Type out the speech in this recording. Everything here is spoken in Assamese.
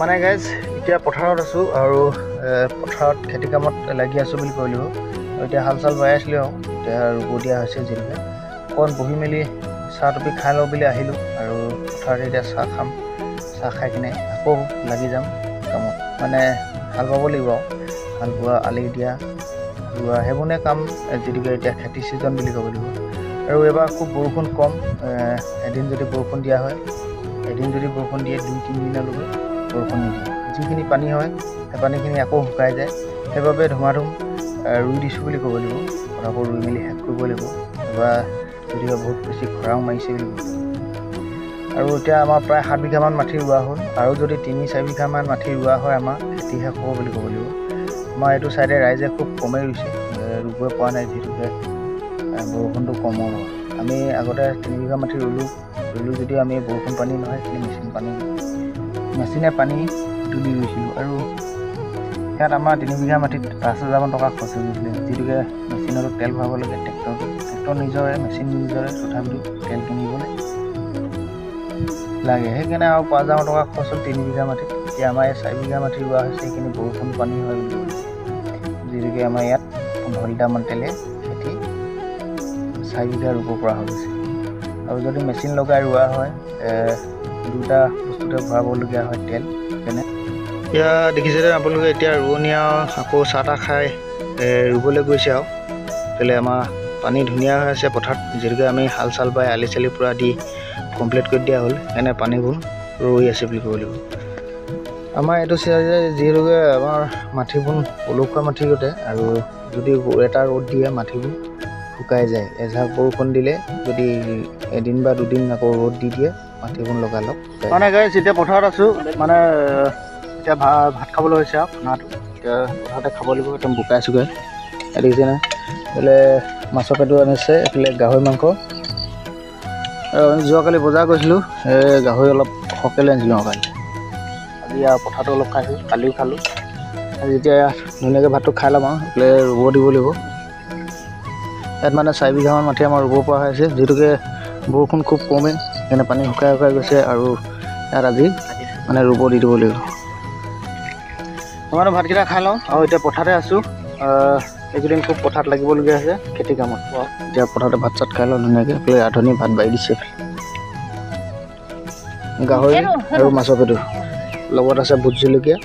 মানে গাইজ এতিয়া পথাৰত আছোঁ আৰু পথাৰত খেতি কামত লাগি আছোঁ বুলি কৈ লাগিব। এতিয়া হাল চাল বাই আছিলোঁ আৰু এতিয়া ৰুব দিয়া হৈছে যিহেতুকে অকণ বহি মেলি চাহ টুপি খাই লওঁ বুলি আহিলোঁ আৰু পথাৰত এতিয়া চাহ খাম। চাহ খাই কিনে আকৌ লাগি যাম কামত, মানে হাল বাব লাগিব আৰু হাল বোৱা, আলি দিয়া, ৰোৱা সেইবোৰে কাম যিহেতুকে এতিয়া খেতি ছিজন বুলি ক'ব লাগিব। আৰু এইবাৰ খুব বৰষুণ কম, এদিন যদি বৰষুণ দিয়া হয়, এদিন যদি বৰষুণ দিয়ে 2-3 দিনলৈকে বৰষুণ নিদিয়ে। যিখিনি পানী হয় সেই পানীখিনি আকৌ শুকাই যায়। সেইবাবে ধুমাধুম ৰুই দিছোঁ বুলি ক'ব লাগিব। পথাৰবোৰ ৰুই মেলি শেষ কৰিব লাগিব। এবাৰ যদিও বহুত বেছি খৰাং মাৰিছে বুলি ক'ব লাগিব। আৰু এতিয়া আমাৰ প্ৰায় 7 বিঘামান মাটি ৰোৱা হ'ল, আৰু যদি 3-4 বিঘামান মাটি ৰোৱা হয় আমাৰ খেতি শেষ হ'ব বুলি ক'ব লাগিব। আমাৰ এইটো ছাইডে ৰাইজে খুব কমেই ৰুইছে, ৰুবই পৰা নাই যিহেতুকে বৰষুণটো কমৰ হয়। আমি আগতে 3 বিঘা মাটি ৰুলোঁ যদিও আমি বৰষুণ পানী নহয়, সেইখিনি মেচিনে পানী তুলি ৰুইছিলোঁ। আৰু ইয়াত আমাৰ 3 বিঘা মাটিত 5,000 টকা খৰচ হৈছিলে, যিহেতুকে মেচিনতো তেল ভৰাব লাগে, ট্ৰেক্টৰ নিজৰে, মেচিন নিজৰে, তথাপিতো তেল কিনিবলৈ লাগে। সেইকাৰণে আৰু 5,000 টকা খৰচ হ'ল 3 বিঘা মাটিত। এতিয়া আমাৰ এই 4 বিঘা মাটি ৰোৱা হৈছে, সেইখিনি বৰষুণ পানী হয় বুলি ক'লে, যিহেতুকে আমাৰ ইয়াত 15 লিটাৰমান তেলে খেতি 4 বিঘা ৰুব পৰা হৈ গৈছে। আৰু যদি মেচিন লগাই ৰোৱা হয়, দুটা বস্তুতে ভৰাবলগীয়া হয় তেল। সেইকাৰণে এতিয়া দেখিছে আপোনালোকে এতিয়া ৰোৱনী আৰু আকৌ চাহ তাহ খাই ৰুবলৈ গৈছে আৰু কেলৈ আমাৰ পানী ধুনীয়া হৈ আছে পথাৰত, যিহেতুকে আমি হাল চাল বাই আলি চালি পূৰা দি কমপ্লিট কৰি দিয়া হ'ল, এনে পানীবোৰ ৰৈ আছে বুলি ক'ব লাগিব। আমাৰ এইটো চাইডে যিহেতুকে আমাৰ মাটিবোৰ পলসুৱা মাটি গতে, আৰু যদি এটা ৰ'দ দিয়ে মাটিবোৰ শুকাই যায়। এজাক বৰষুণ দিলে যদি এদিন বা দুদিন আকৌ ৰ'দ দি দিয়ে, মাটিবোৰ লগালগ মানে গাইছ এতিয়া পথাৰত আছোঁ, মানে এতিয়া ভাত খাবলৈ হৈছে আৰু খানাটো এতিয়া পথাৰতে খাব লাগিব। একদম বোকাই চুকাই দেখিছেনে, এইফালে মাছৰ পেটু আনিছে, এইফালে গাহৰি মাংস। যোৱাকালি বজাৰ গৈছিলোঁ, গাহৰি অলপ সৰহকৈ লৈ আনিছিলোঁ কালি। আজি আৰু পথাৰটো অলপ খাইছোঁ, কালিও খালোঁ। আজি এতিয়া ধুনীয়াকৈ ভাতটো খাই ল'ম আৰু এইফালে ৰুব দিব লাগিব। ইয়াত মানে 4 বিঘামান মাটি আমাৰ ৰুব পৰা হৈছে, যিহেতুকে বৰষুণ খুব কমেই, সেইকাৰণে পানী শুকাই গৈছে। আৰু ইয়াত আজি মানে ৰুব দি দিব লাগিব। মই ভাতকেইটা খাই লওঁ আৰু এতিয়া পথাৰতে আছোঁ। এইকেইদিন খুব পথাৰত লাগিবলগীয়া হৈছে খেতি কামত। এতিয়া পথাৰতে ভাত চাত খাই লওঁ ধুনীয়াকৈ। এইফালে ৰান্ধনি ভাত বাঢ়ি দিছে, গাহৰি আৰু মাছৰ পেটু লগত আছে ভোট জলকীয়া।